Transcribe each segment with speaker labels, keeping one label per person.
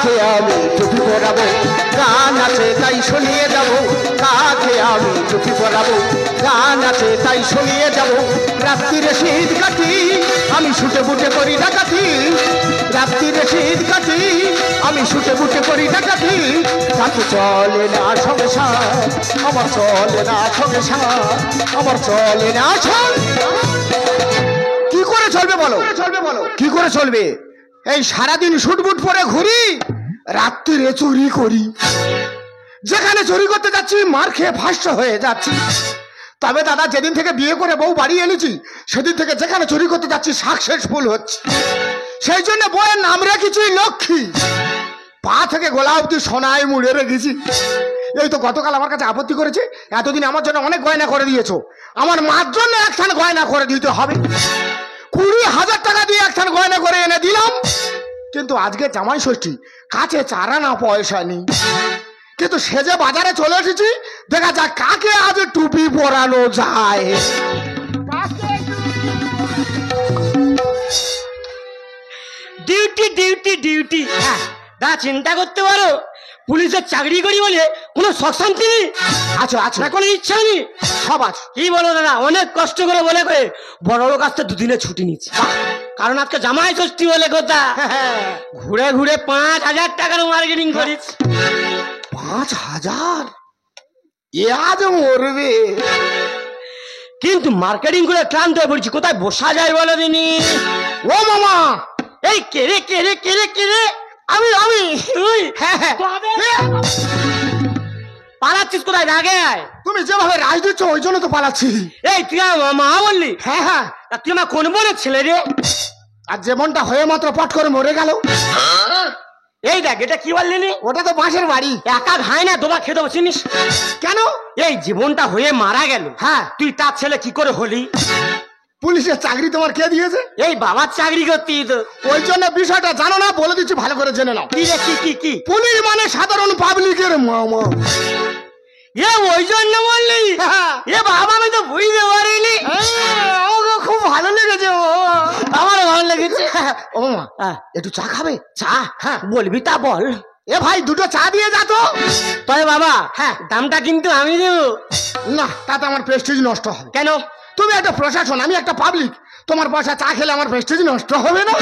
Speaker 1: কাকে আমি টুপি পরাবো, গান আছে তাই শুনিয়ে যাবো, কাকে আমি টুপি পরাবো, গান আছে তাই শুনিয়ে যাবো। রাত্রিরে শীত কাটি আমি শুটে বুটে করি ডাকাতি, রাত্রিরে শীত কাটি আমি শুটে বুটে করি ডাকাতি। তাতে চলে না সংসার, আমার চলে না সংসার, আমার চলে না কি করে চলবে বলো, চলবে বলো কি করে চলবে? এই সারাদিন শুটবুট পরে ঘুরি, রাত্রিরে চুরি করি, যেখানে চুরি করতে যাচ্ছি মার খেয়ে ফাঁস হয়ে যাচ্ছি। তবে দাদা যেদিন থেকে বিয়ে করে বউ বাড়ি এনেছি সেদিন থেকে যেখানে চুরি করতে যাচ্ছি সাকসেসফুল হচ্ছে। সেই জন্য বউয়ের নাম রেখেছি লক্ষ্মী, পা থেকে গোলা অব্দি সোনায় মুড়ে রেখেছি। এই তো গতকাল আমার কাছে আপত্তি করেছে, এতদিন আমার জন্য অনেক গয়না করে দিয়েছো, আমার মার জন্য একখান গয়না করে দিতে হবে। 20,000 টাকা দিয়ে একখান গয়না করে এনে দিলাম, কিন্তু আজকে জামাই ষষ্ঠী, কাছে 4 আনা পয়সা নেই। কিন্তু সেজে বাজারে চলে এসেছি, দেখা যাক কাকে আজ টুপি পরানো যায়।
Speaker 2: Duty duty duty. হ্যাঁ দা চিন্তা করতে পারো, পুলিশের চাকরি করি বলে কোনো শখ শান্তি নেই,
Speaker 1: আচ্ছা আচ্ছা,
Speaker 2: না কোনো ইচ্ছা নেই,
Speaker 1: সব আছে।
Speaker 2: কি বলো দাদা, অনেক কষ্ট করে বলে করে বড় লোক আসতে 2 দিনে ছুটি নিচ্ছে, কারণ আজকে জামাই ষষ্ঠী বলে কথা। ঘুরে ঘুরে 5,000 টাকার মার্কেটিং করেছি।
Speaker 1: 5,000? এ আজ মরবে।
Speaker 2: কিন্তু মার্কেটিং করে ক্লান্ত হয়ে পড়ছি, কোথায় বসা যায় বলো দিনি।
Speaker 1: ও মামা,
Speaker 2: এই কেরে কেরে কেরে কেরে,
Speaker 1: আমি আমি
Speaker 2: তুই
Speaker 1: হ্যাঁ হ্যাঁ,
Speaker 2: পালাচ্ছিস কোথায়? আগে আয়।
Speaker 1: তুমি যেভাবে রাজ দিচ্ছ ওই জন্য তো পালাচ্ছি।
Speaker 2: এই তুই আমার মা বললি?
Speaker 1: হ্যাঁ হ্যাঁ,
Speaker 2: তা তুই আমার কোন বোনের ছেলে রে?
Speaker 1: আর যেমনটা হয়ে মাত্র পট করে মরে গেল।
Speaker 2: এই দেখ, এটা কি বললি?
Speaker 1: ওটা তো পাশের বাড়ি।
Speaker 2: একা খায় না, তোমার খেতে দেবো চিনিস?
Speaker 1: কেন?
Speaker 2: এই জীবনটা হয়ে মারা গেল,
Speaker 1: হ্যাঁ,
Speaker 2: তুই তার ছেলে কি করে হলি?
Speaker 1: পুলিশের চাকরি তোমার কে দিয়েছে?
Speaker 2: এই বাবার চাকরি করতি তো,
Speaker 1: ওই জন্য বিষয়টা জানো না, বলে দিচ্ছি ভালো করে জেনে নাও।
Speaker 2: কি রে কি কি কি?
Speaker 1: পুলিশ মানে সাধারণ পাবলিকের মামা।
Speaker 2: এ ওই জন্য বললি? এ বাবা, আমি তো বুঝতে পারিনি।
Speaker 1: আমাকে খুব ভালো লেগেছে,
Speaker 2: আমারও ভালো লেগেছে।
Speaker 1: ও মা, একটু চা খাবে?
Speaker 2: চা? হ্যাঁ বলবি তা বল।
Speaker 1: এ ভাই, 2টো চা দিয়ে যা তো।
Speaker 2: তবে বাবা,
Speaker 1: হ্যাঁ
Speaker 2: দামটা কিন্তু আমি দেবো।
Speaker 1: না, তাতে আমার প্রেস্টিজ নষ্ট হবে।
Speaker 2: কেন?
Speaker 1: তুমি একটা প্রশাসন, আমি একটা পাবলিক, তোমার পয়সা চা খেলে আমার প্রেস্টিজ নষ্ট হবে না।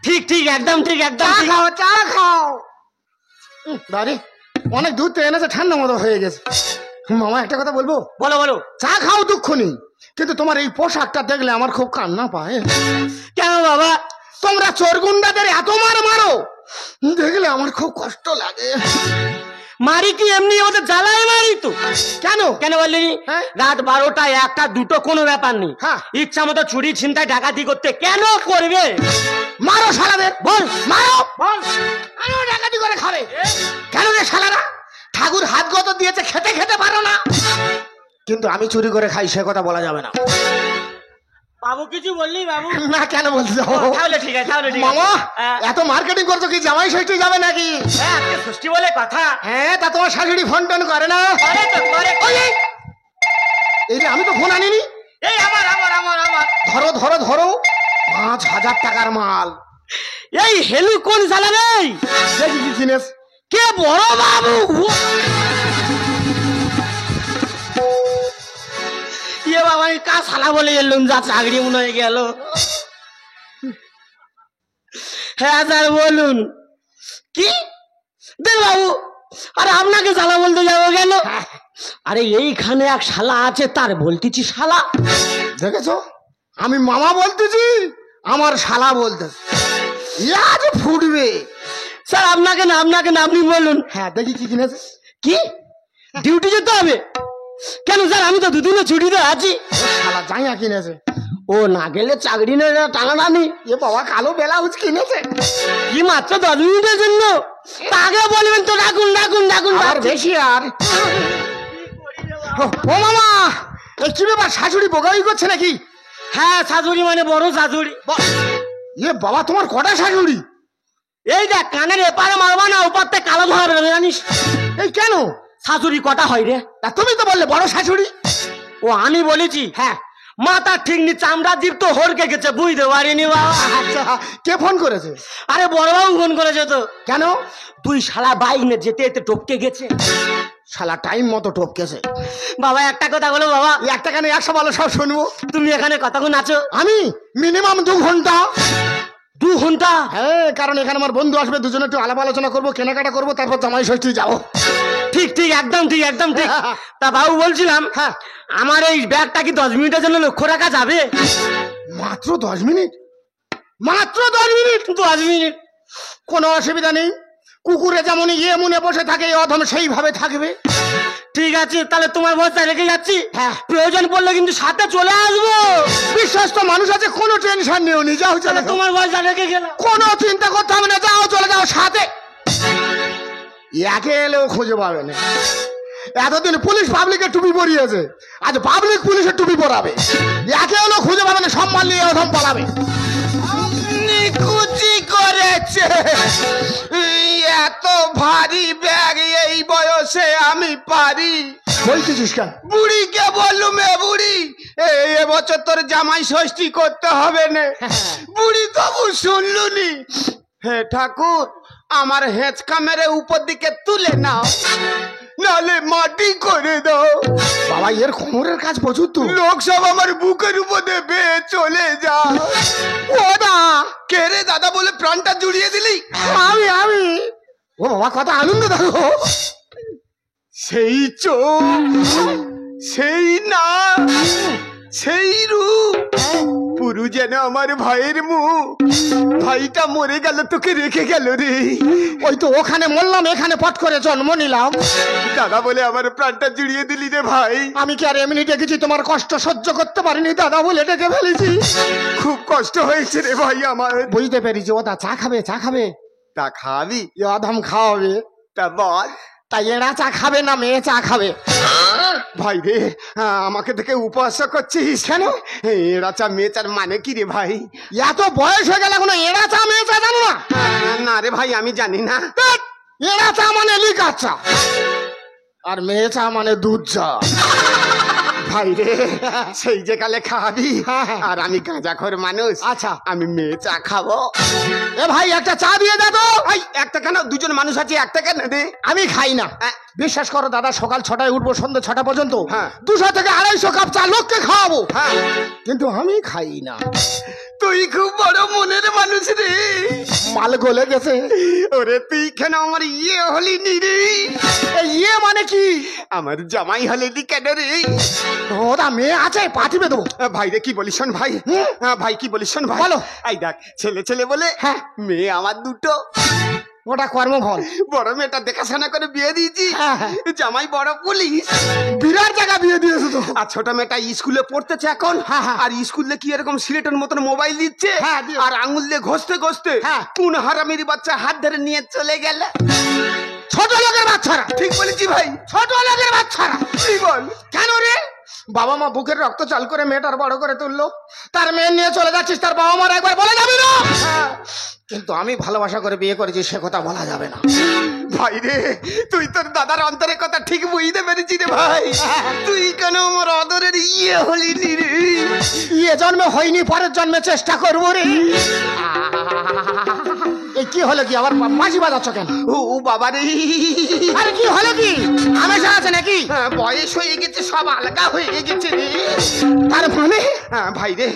Speaker 2: ঠিক ঠিক, একদম ঠিক, একদম
Speaker 1: চা
Speaker 2: ঠিক।
Speaker 1: খাও, চা খাও। বাড়ি অনেক দূর তো এনেছে, ঠান্ডা মতো হয়ে গেছে। মামা একটা কথা বলবো?
Speaker 2: বলো বলো।
Speaker 1: চা খাও, দুঃখ নেই, কিন্তু তোমার এই পোশাকটা দেখলে আমার খুব কান্না পায়।
Speaker 2: কেন বাবা?
Speaker 1: তোমরা চোর গুন্ডাদের এত মারো, দেখলে আমার খুব কষ্ট লাগে।
Speaker 2: মারি কি এমনি, ওদের জ্বালায় মারি তো।
Speaker 1: কেন?
Speaker 2: কেন বললি?
Speaker 1: হ্যাঁ?
Speaker 2: রাত 12টা 1টা 2টো কোনো ব্যাপার নেই,
Speaker 1: হ্যাঁ।
Speaker 2: ইচ্ছা মতো চুরি ছিনতাই ডাকাতি করতে কেন করবে?
Speaker 1: মারো শালাদের,
Speaker 2: বল
Speaker 1: মারো, বল। আরো ডাকাতি করে খাবে কেন রে শালারা? ঠাকুর হাত গত দিয়েছে, খেতে খেতে পারো না। কিন্তু আমি চুরি করে খাই, সে কথা বলা যাবে না।
Speaker 2: বাবু কিছু বললি বাবু?
Speaker 1: না, কেন বলতে যাবো?
Speaker 2: তাহলে ঠিক আছে, তাহলে ঠিক আছে।
Speaker 1: মামা,
Speaker 2: হ্যাঁ।
Speaker 1: এত মার্কেটিং করছো কি জামাই ষষ্ঠী যাবে নাকি?
Speaker 2: হ্যাঁ, আজকে ষষ্ঠী বলে কথা।
Speaker 1: হ্যাঁ, তা তোমার শাশুড়ি ফোন টোন করে না?
Speaker 2: করে তো, করে।
Speaker 1: ওই, এই যে আমি তো ফোন আনিনি।
Speaker 2: এই আমার আমার আমার আমার
Speaker 1: ধরো ধরো ধরো, 5,000 টাকার মাল।
Speaker 2: এই হেলু কোন জ্বালা রে?
Speaker 1: দেখি কি কিনেছ।
Speaker 2: কে বড় বাবু? ইয়ে বাবা, আমি কা শালা বলে এলুম, যা চাকরি মনে হয়ে গেল। হ্যাঁ স্যার বলুন। কি দেন বাবু? আরে আপনাকে শালা বলতে যাবো কেন? আরে এইখানে এক শালা আছে, তার বলতেছি শালা।
Speaker 1: দেখেছো, আমি মামা বলতেছি, আমার শালা বলতেছি। আজ ফুটবে।
Speaker 2: স্যার আপনাকে না, আপনাকে না, আপনি বলুন।
Speaker 1: হ্যাঁ, দেখি কি কিনেছে।
Speaker 2: কি ডিউটি যেতে হবে? কেন স্যার, আমি তো 2 দিনে ছুটিতে আছি।
Speaker 1: শালা জাঙ্গা কিনেছে।
Speaker 2: ও না গেলে চাকরি না টাঙাটা নেই।
Speaker 1: এ বাবা, কালো ব্লাউজ কিনেছে।
Speaker 2: কি মাত্র 10 মিনিটের জন্য? আগে বলবেন তো, ডাকুন ডাকুন ডাকুন।
Speaker 1: আর বেশি আর। ও মামা, এই কি ব্যাপার, শাশুড়ি বোগাই করছে নাকি?
Speaker 2: হ্যাঁ, শাশুড়ি মানে বড় শাশুড়ি।
Speaker 1: এ বাবা, তোমার কটা শাশুড়ি?
Speaker 2: এই দেখ, কানের এপারে মারবা না, ওপার থেকে কালো ধরা বেরোবে জানিস?
Speaker 1: এই কেন?
Speaker 2: শাশুড়ি কটা হয় রে?
Speaker 1: তা তুমি তো বললে বড় শাশুড়ি।
Speaker 2: ও আমি বলেছি?
Speaker 1: হ্যাঁ,
Speaker 2: মাথা ঠিক নি, চামড়া জীব তো হরকে গেছে, বুঝতে পারিনি বাবা।
Speaker 1: আচ্ছা, কে ফোন করেছে?
Speaker 2: আরে বড়বাবু ফোন করেছে তো।
Speaker 1: কেন?
Speaker 2: তুই শালা বাইক নিয়ে যেতে যেতে টপকে গেছে।
Speaker 1: শালা টাইম মতো টপকেছে।
Speaker 2: বাবা একটা কথা বলো বাবা।
Speaker 1: একটা কেন 100 বলো, সব শুনবো।
Speaker 2: তুমি এখানে কতক্ষণ আছো?
Speaker 1: আমি মিনিমাম 2 ঘন্টা।
Speaker 2: 2 ঘন্টা?
Speaker 1: হ্যাঁ, কারণ এখানে আমার বন্ধু আসবে, দুজনে একটু আলাপ আলোচনা করবো, কেনাকাটা করবো, তারপর জামাই ষষ্ঠী যাবো।
Speaker 2: ঠিক ঠিক, একদম ঠিক, একদম ঠিক। তা বাবু বলছিলাম,
Speaker 1: হ্যাঁ,
Speaker 2: আমার এই ব্যাগটা কি 10 মিনিটের জন্য লক্ষ্য রাখা যাবে?
Speaker 1: মাত্র 10 মিনিট? মাত্র 10 মিনিট?
Speaker 2: 10 মিনিট
Speaker 1: কোনো অসুবিধা নেই। কুকুরে যেমন ইয়ে মনে বসে থাকে, এই অধম সেইভাবে থাকবে।
Speaker 2: ঠিক আছে, তাহলে তোমার বস্তা রেখে যাচ্ছি।
Speaker 1: হ্যাঁ,
Speaker 2: প্রয়োজন পড়লে কিন্তু সাথে চলে আসবো।
Speaker 1: বিশ্বস্ত মানুষ আছে, কোনো টেনশন নেই, নি যাও চলে যাও।
Speaker 2: তোমার বস্তা রেখে গেলাম।
Speaker 1: কোনো চিন্তা করতে হবে না, যাও চলে যাও সাথে। একে এলেও খুঁজে পাবে না। এতদিন পুলিশ পাবলিকের টুপি পরিয়েছে, আজ পাবলিক পুলিশের টুপি পরাবে। একে এলেও খুঁজে পাবে না, সম্মান নিয়ে অধম পালাবে।
Speaker 3: নিকুচি করেছে এত ভারী ব্যাগ, এই বয়সে আমি পারি?
Speaker 1: বলতেছিস কেন?
Speaker 3: বুড়িকে বললুম, এ বুড়ি, এবছর তোর জামাই ষষ্ঠী করতে হবে না। বুড়ি তবু শুনলুনি। হে ঠাকুর, আমার হেঁচকা মেরে উপর দিকে তুলে নাও, নালে মাটি করে দাও।
Speaker 1: বাবা, এর কোমরের কাজ প্রচুর তো।
Speaker 3: লোক সব আমার বুকের উপর দিয়ে বেয়ে চলে যা।
Speaker 1: ও দা,
Speaker 3: কে রে দাদা বলে প্রাণটা জুড়িয়ে দিলি?
Speaker 1: আমি ও বাবা, কত আনন্দ দেখো।
Speaker 3: সেই চোখ, সেই না, সেই রূপ, পুরু যেন আমার ভাইয়ের মুখ। ভাইটা মরে গেল, তোকে রেখে গেল রে।
Speaker 1: ওই তো ওখানে মরলাম, এখানে পট করে জন্ম নিলাম।
Speaker 3: দাদা বলে আমার প্রাণটা জুড়িয়ে দিলি রে ভাই।
Speaker 1: আমি কি আর এমনি ডেকেছি? তোমার কষ্ট সহ্য করতে পারিনি, দাদা বলে ডেকে ফেলেছি।
Speaker 3: খুব কষ্ট হয়েছে রে ভাই আমার।
Speaker 1: বুঝতে পেরেছি। ও দা, চা খাবে? চা খাবে?
Speaker 3: তা খাবি?
Speaker 1: এ অধম খাওয়াবে।
Speaker 3: তা বল।
Speaker 1: তাই এরা চা খাবে না মেয়ে চা খাবে?
Speaker 3: ভাই রে, আমাকে দেখে উপহাস করছিস কেন? এরা চা মেয়ে চার মানে কি রে ভাই?
Speaker 1: এত বয়স হয়ে গেল এখনো এরা চা মেয়ে চা জানো না?
Speaker 3: না রে ভাই, আমি জানি না।
Speaker 1: এরা চা মানে লিকার চা, আর মেয়ে চা মানে দুধ চা।
Speaker 3: ভাই রে, সেই যে কালে খাবি, আর আমি গাঁজাখোর মানুষ।
Speaker 1: আচ্ছা,
Speaker 3: আমি মেয়ে চা খাবো।
Speaker 1: এ ভাই, একটা চা দিয়ে দে তো।
Speaker 3: ভাই একটা কেন? দুজন মানুষ আছে, একটা কেন দে।
Speaker 1: আমি খাই না। বিশ্বাস করো দাদা, সকাল 6টায় উঠবো, সন্ধ্যে 6টা পর্যন্ত 200 থেকে 250 কাপ চা লোককে খাওয়াবো, কিন্তু আমি খাই না।
Speaker 3: তুই খুব বড় মনের মানুষ রে।
Speaker 1: মাল গলে গেছে।
Speaker 3: ওরে তুই কেন আমার ইয়ে হলি নি রে?
Speaker 1: ইয়ে মানে কি?
Speaker 3: আমার জামাই হলে নি কেন রে?
Speaker 1: ওটা মেয়ে আছে, পাঠিয়ে দেবো।
Speaker 3: ভাই রে কি বলিস শোন ভাই। ভাই কি বলিস শোন ভাই।
Speaker 1: বলো।
Speaker 3: এই দেখ, ছেলে ছেলে বলে মেয়ে আমার দুটো।
Speaker 1: ওটা কর্মফল।
Speaker 3: বড় মেয়েটা দেখাশোনা করে বিয়ে দিয়েছি, জামাই বড় পুলিশ,
Speaker 1: বিরাট জায়গা বিয়ে দিয়েছে তো।
Speaker 3: আর ছোট মেয়েটা স্কুলে পড়তেছে এখন। আর স্কুলে কি এরকম সিলেটের মতন মোবাইল দিচ্ছে, আর আঙুল দিয়ে ঘষতে ঘষতে কোন হারামির বাচ্চা হাত ধরে নিয়ে চলে গেল।
Speaker 1: ছোট লোকের বাচ্চারা।
Speaker 3: ঠিক বলেছি ভাই,
Speaker 1: ছোট লোকের বাচ্চারা।
Speaker 3: কি বল?
Speaker 1: কেন রে? বাবা মা বুকের রক্ত চাল করে মেয়েটার বড় করে তুললো, তার মেয়ে নিয়ে চলে যাচ্ছিস, তার বাবা মার একবার বলে যাবি না? কিন্তু আমি ভালোবাসা করে বিয়ে করেছি, সে কথা বলা যাবে না।
Speaker 3: ভাই রে, তুই তোর দাদার অন্তরের কথা ঠিক বুঝতে পেরেছি রে ভাই। তুই কেন আমার আদরের ইয়ে হলি নি রে?
Speaker 1: ইয়ে জন্মে হয়নি, পরের জন্মে চেষ্টা করবো রে। এই কি হলো কি? আবার মাঝি বাজাচ্ছ কেন?
Speaker 3: ও বাবা রে,
Speaker 1: আরে কি হলো কি? হামেশা আছে নাকি?
Speaker 3: বয়স হয়ে গেছে, সব আলগা হয়ে গেছে রে।
Speaker 1: তার মানে?
Speaker 3: ভাই রে,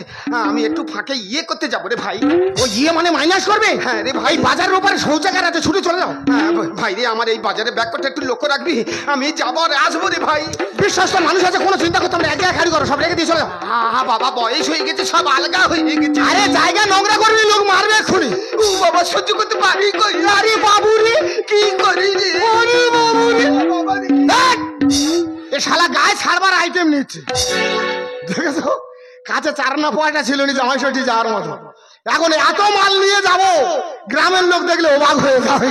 Speaker 3: আমি একটু ফাঁকে ইয়ে করতে যাবো রে ভাই।
Speaker 1: ও ইয়ে মানে মাইনাস করবে?
Speaker 3: হ্যাঁ রে ভাই।
Speaker 1: বাজারের উপরে শৌচাগার আছে, ছুটে চলে যাও।
Speaker 3: ভাই রে, আমার এই বাজারে ব্যাগ করতে একটু লক্ষ্য রাখবি, আমি যাবো আর আসবো রে ভাই।
Speaker 1: বিশ্বস্ত মানুষ আছে, কোনো চিন্তা করতে হবে না, এক জায়গায় খালি করো, সব রেখে দিয়ে চলে যাও।
Speaker 3: বাবা বয়স হয়ে গেছে, সব আলগা হয়ে গেছে।
Speaker 1: আরে জায়গা নোংরা করবি, লোক মারবে এক্ষুনি।
Speaker 3: ও বাবা, সহ্য করতে পারি কই?
Speaker 1: আরে বাবু রে,
Speaker 3: কি করি রে?
Speaker 1: ওরে বাবু রে,
Speaker 3: বাবা রে।
Speaker 1: এ শালা গায়ে ছাড়বার আইটেম নিচ্ছে, দেখেছো? কাছে 4 পয়সা ছিল নি জামাই ষষ্ঠী যাওয়ার মতো, এখন এত মাল নিয়ে যাব, গ্রামের লোক দেখলে অবাক হয়ে যাবে।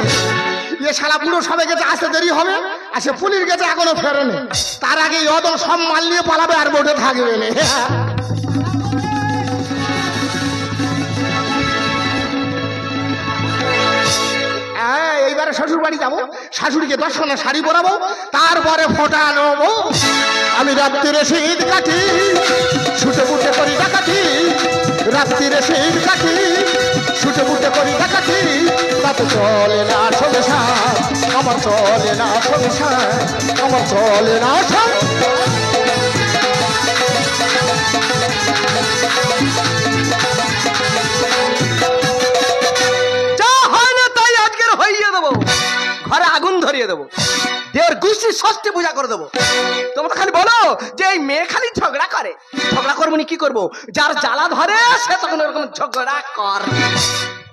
Speaker 1: এ শালা পুরো সবে গেছে, আসতে দেরি হবে, আর সে পুলিশ গেছে এখনো ফেরেনি। তার আগে অত সব মাল নিয়ে পালাবে, আর বোটে থাকবে না। এইবার এবারে শ্বশুর বাড়ি যাবো, শাশুড়িকে দর্শনে শাড়ি পরাবো, তারপরে ফোঁটা নেবো। আমি রাত্রিরে শীত কাটি, ছুটে ফুটে করি ডাকাতি, রাত্রিরে শীত কাটি, ছুটে ফুটে করি ডাকাতি। তাতে চলে না সংসার, আমার চলে না সংসার, আমার চলে না সংসার।
Speaker 3: যা হয় না তাই আজকের হইয়ে দেবো, ঘরে আগুন ধরিয়ে দেবো, দেড় গোষ্ঠীর ষষ্ঠী পূজা করে দেবো। তোমরা খালি বলো যে এই মেয়ে খালি ঝগড়া করে, ঝগড়া করবো নি কি করবো? যার জ্বালা ধরে সে তখন এরকম ঝগড়া কর।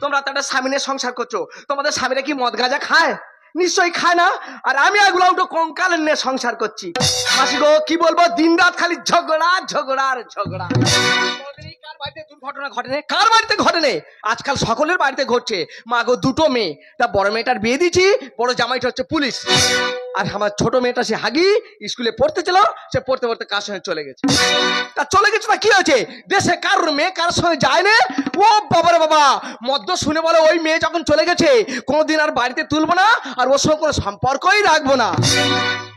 Speaker 3: তোমরা তো একটা স্বামী নিয়ে সংসার করছো, তোমাদের স্বামীরা কি মদ গাঁজা খায়? নিশ্চয়ই খায় না। আর আমি এগুলো উঠো কঙ্কালের নিয়ে সংসার করছি। মাসি গো কি বলবো, দিন রাত খালি ঝগড়া ঝগড়া আর ঝগড়া। কার বাড়িতে দুর্ঘটনা ঘটেনি? কার বাড়িতে ঘটেনি? আজকাল সকলের বাড়িতে ঘটছে। মা গো দুটো মেয়ে, তা বড় মেয়েটার বিয়ে দিয়েছি, বড় জামাইটা হচ্ছে পুলিশ। আর আমার ছোট মেয়েটা সে হাগি স্কুলে পড়তে ছিল, সে পড়তে পড়তে কার সঙ্গে চলে গেছে। তা চলে গেছে তা কি হয়েছে? দেশে কারোর মেয়ে কার সঙ্গে যায় না। ও বাবারে বাবা, মদ্য শুনে বলে ওই মেয়ে যখন চলে গেছে কোনোদিন আর বাড়িতে তুলবো না, আর ওর সঙ্গে কোনো সম্পর্কই রাখবো না।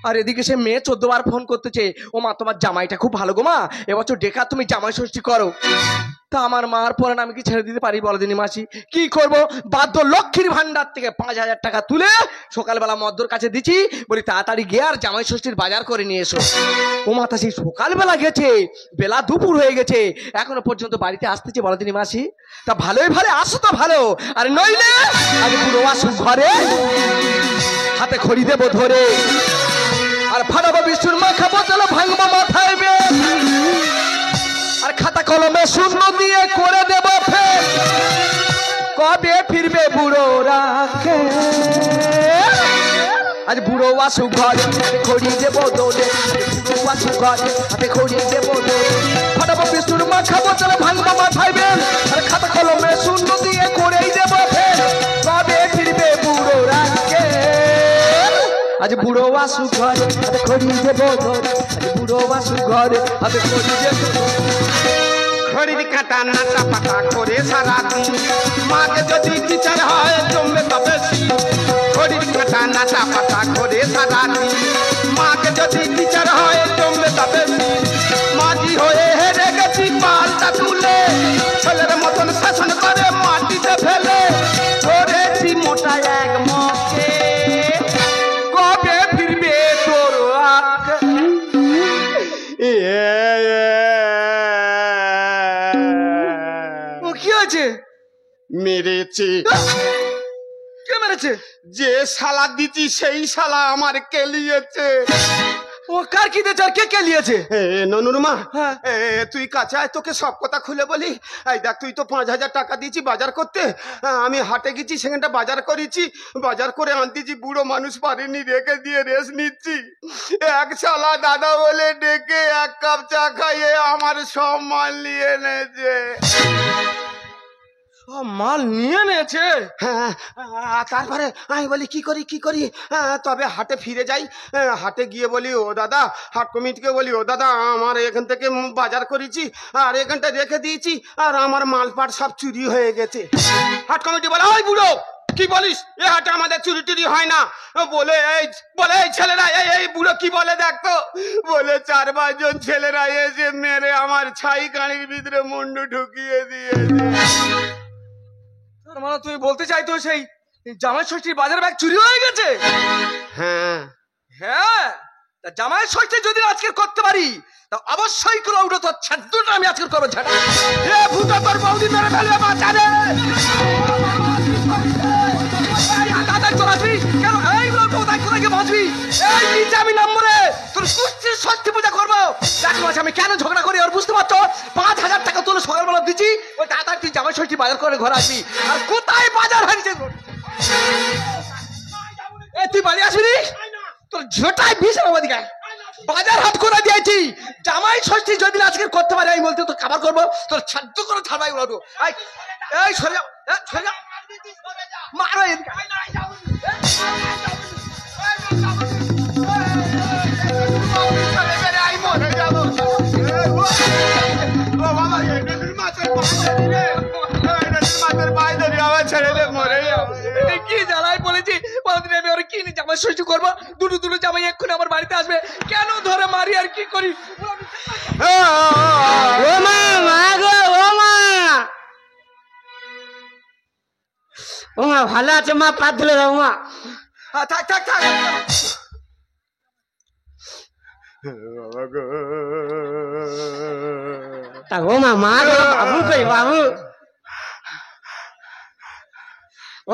Speaker 3: আর এদিকে সে মেয়ে 14 বার ফোন করতেছে, ও মা তোমার জামাইটা খুব ভালো গো মা, এবছর ডেকা তুমি জামাই ষষ্ঠী করো। তা আমার মার পরে আমি কি ছেড়ে দিতে পারি বলো দিনি মাসি? কি করব, বাধ্য লক্ষ্মীর ভান্ডার থেকে 5000 টাকা তুলে সকালবেলা মদ্দর কাছে দিচ্ছি, বলি তাড়াতাড়ি গিয়ে আর জামাই ষষ্ঠীর বাজার করে নিয়ে এসো। ও মা তা সেই সকালবেলা গেছে, বেলা দুপুর হয়ে গেছে, এখনো পর্যন্ত বাড়িতে আসতেছে বলো দিনি মাসি। তা ভালোই ভালো আসো তো ভালো, আর নইলে আজ পুরো আসুক ঘরে, হাতে খড়ি দেবো ধরে, আর ফাটাবো বিষ্ণুর মাখা বোতল ভাঙবো মাথায় বেশ, আর খাতা কলমে শূন্য দিয়ে করে দেবো ফের। কবে ফিরবে বুড়ো রাখে, আজ বুড়ো আসু ঘরে, হাতে খড়ি দেবো দৌড়ে, বুড়ো আসু ঘরে, হাতে খড়ি দেবো দৌড়ে, ফাটাবো বিষ্ণুর মাখা বোতল ভাঙবো মাথায় বেশ, আর খাতা কলমে শূন্য দিয়ে করেই দেবো ফের। কবে ফিরবে বুড়ো রাখে, আজ বুড়ো আসু ঘরে, হাতে খড়ি দেবো দৌড়ে, আজ বুড়ো আসু ঘরে, হাতে খড়ি দেবো।
Speaker 1: ঘড়ির কাঁটা নাটা পাতা করে সারা দিন, মাকে যদি টিচার হয় জমবে তবে শীত। ঘড়ির কাঁটা নাটা পাতা করে সারা দিন, মাকে যদি টিচার হয় জমবে তবে শীত। মাঝি হয়ে হেরে গেছি পালটা তুলে, ছেলের মতন শাসন করে মাটিতে ফেলে, ধরেছি মোটা এক মকে। কবে ফিরবে তোর আঁখ?
Speaker 3: কি হয়েছে?
Speaker 1: মেরেছে।
Speaker 3: কে মেরেছে?
Speaker 1: যে শালা দিচ্ছি সেই শালা আমার কেলিয়েছে।
Speaker 3: ও কার কি দেছে আর কে কে লিয়েছে?
Speaker 1: ননুর মা,
Speaker 3: হ্যাঁ।
Speaker 1: তুই কাছে আয়, তোকে সব কথা খুলে বলি। এই দেখ, তুই তো 5000 টাকা দিয়েছি বাজার করতে, আমি হাটে গেছি, সেখানটা বাজার করেছি, বাজার করে আনতেছি, বুড়ো মানুষ পারিনি, রেখে দিয়ে রেস্ট নিচ্ছি। এক শালা দাদা বলে ডেকে 1 কাপ চা খাইয়ে আমার সব মাল নিয়ে এনেছে।
Speaker 3: সব মাল নিয়ে নিয়েছে?
Speaker 1: হ্যাঁ, তারপরে আমি বলি কি করি, তবে হাটে ফিরে যাই। হাটে গিয়ে বলি, ও দাদা, হাট কমিটিকে বলি, ও দাদা আমার এখান থেকে বাজার করেছি আর এখানটা রেখে দিয়েছি, আর আমার মালপাট সব চুরি হয়ে গেছে। হাট কমিটি বলে, ওই বুড়ো কি বলিস, এ হাটে আমাদের চুরি টুরি হয় না। বলে এই ছেলেরা, এই বুড়ো কি বলে দেখতো, বলে 4-5 জন ছেলেরা এসে মেরে আমার ছাই কানির ভিতরে মুন্ডু ঢুকিয়ে দিয়েছে।
Speaker 3: তার মানে তুমি বলতে চাইতো সেই জামাই ষষ্ঠীর বাজার ব্যাগ চুরি হয়ে গেছে?
Speaker 1: হ্যাঁ
Speaker 3: হ্যাঁ, তা জামাই ষষ্ঠী যদি আজকে করতে পারি তা অবশ্যই করে উঠো, তোর ছাদ্দুটা আমি আজকে করবো। ঝাঁটা এ ভূতা, তোর বৌদি মেরে ফেলবে বাঁচারে। দাদা তোর আসবি কেন? এইগুলো কোথায় কোথায় গিয়ে বাঁচবি? এই নিচে আমি নম্বরে তোর ষষ্ঠীর ষষ্ঠী পূজা করবো। দেখ মাসে আমি কেন ঝগড়া করি আর বুঝতে পারছো? 5000 টাকা তুলে সকালবেলা দিচ্ছি, ওই তাড়াতাড়ি তুই জামাই ষষ্ঠী বাজার করে ঘরে আসবি। আর কোথায় বাজার হয়েছে? তুই বাড়ি আসবি? তোর ঝোটায় বিষ আমাদিকে বাজার হাট করে দিয়েছি। জামাই ষষ্ঠী যদি আজকে করতে পারি আমি বলতে তোর খাবার করবো, তোর ছাদ্য করে ছাড়বাই উড়াবো। এই সরে যাও, সরে যাও, মারো এদিকে। কি জ্বালায় বলেছি,
Speaker 4: কোনদিন আমি ওর কি নিয়ে জামাই ষষ্ঠী করবো? দুটো দুটো জামাই এক্ষুনি আমার বাড়িতে আসবে, কেন ধরে মারি আর কি করি?
Speaker 2: ও মা, মা গো, ও মা, ও মা ভালো আছে মা? পা ধুলে দাও মা।
Speaker 4: থাক থাক থাক।
Speaker 2: তা ও মা, মা গো, বাবু কই বাবু?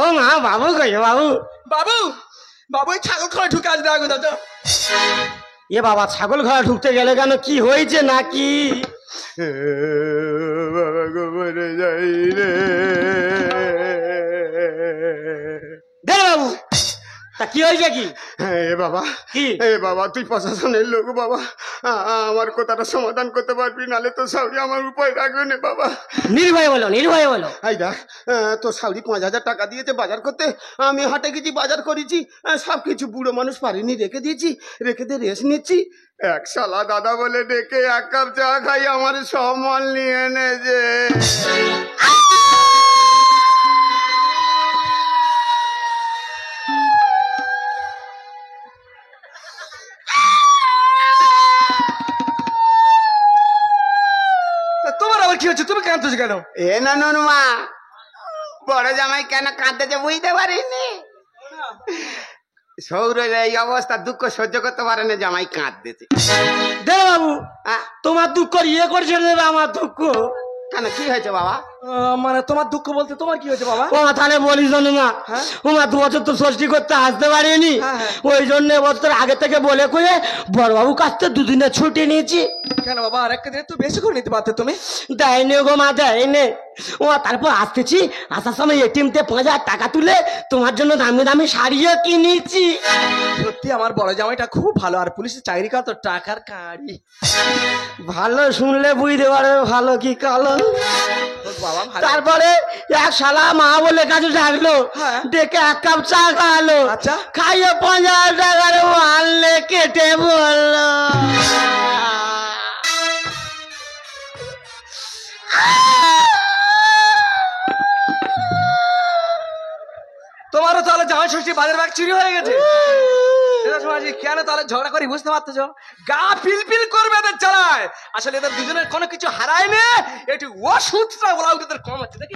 Speaker 2: ও মা, বাবু কই বাবু?
Speaker 4: বাবু, বাবু এই ছাগল খাওয়া ঢুকে আসবে আগে দাদা।
Speaker 2: এ বাবা, ছাগল ঘোড়া ঢুকতে গেলে কেন? কি হয়েছে নাকি?
Speaker 3: বাবা গো মরে যাই রে।
Speaker 2: দে বাবু, তা কি হয়েছে কি?
Speaker 3: এ বাবা,
Speaker 2: কি?
Speaker 3: এ বাবা, তুই প্রশাসনের লোক বাবা, আমার কথাটা সমাধান করতে পারবি, নালে তো সাউরি আমার উপায় রাখবে না বাবা।
Speaker 2: নির্ভয় বলো, নির্ভয় বলো।
Speaker 3: এই দেখ, তো সাউরি 5,000 টাকা দিয়েছে বাজার করতে, আমি হাটে গেছি বাজার করেছি, সব কিছু বুড়ো মানুষ পারিনি রেখে দিয়েছি, রেখে দিয়ে রেস্ট নিচ্ছি। এক শালা দাদা বলে ডেকে 1 কাপ চা খাই আমার সব মাল নিয়ে এনেছে।
Speaker 4: তা তোমার আবার কি হচ্ছে? তুমি কাঁদতেছো কেন?
Speaker 3: এ নানুর মা, বড় জামাই কেন কাঁদতেছে বুঝতে পারিনি। সৌরের এই অবস্থা, দুঃখ সহ্য করতে পারে না, জামাই কাঁদতেছে।
Speaker 2: দে বাবু,
Speaker 3: আহ,
Speaker 2: তোমার দুঃখ ইয়ে করছে দেবে আমার দুঃখ।
Speaker 3: কেন কি হয়েছে বাবা?
Speaker 4: মানে তোমার দুঃখ বলতে তোমার কি হয়েছে বাবা?
Speaker 2: ও মা, তাহলে বলিস না মা।
Speaker 4: হ্যাঁ?
Speaker 2: ও মা, 2 বছর তো ষষ্ঠী করতে আসতে পারিনি,
Speaker 4: হ্যাঁ, হ্যাঁ।
Speaker 2: ওই জন্য এবছর আগে থেকে বলে করে বড়বাবু কাছ থেকে 2 দিনের ছুটি নিয়েছি।
Speaker 4: কেন বাবা, আর একটা দিন একটু বেশি করে নিতে পারতে তুমি।
Speaker 2: দেয়নি গো মা, দেয়নি। ও মা, তারপর আসতেছি, আসার সময় এটিএম তে 5,000 টাকা তুলে তোমার জন্য দামি দামি শাড়িও কিনেছি।
Speaker 4: সত্যি আমার বড় জামাইটা খুব ভালো, আর পুলিশের চাকরি করা তো টাকার কাড়ি।
Speaker 2: ভালো শুনলে বুঝতে পারবে ভালো কি কালো।
Speaker 4: বাবা ভালো।
Speaker 2: তারপরে এক শালা মা বলে কাছে ডাকলো,
Speaker 4: হ্যাঁ।
Speaker 2: ডেকে 1 কাপ চা খাওয়ালো,
Speaker 4: আচ্ছা।
Speaker 2: খাইয়ে 5,000 টাকার মারলে কেটে বললো।
Speaker 4: তোমারও তাহলে জামাই ষষ্ঠী বাজার ব্যাগ চুরি হয়ে গেছে। এরা সমাজে কেন তাহলে ঝগড়া করি বুঝতে পারতেছো? গা পিলপিল করবে এদের চালায়, আসলে এদের দুজনের কোনো কিছু হারায় না, একটু ওষুধটা বলা ওদের কম হচ্ছে দেখি।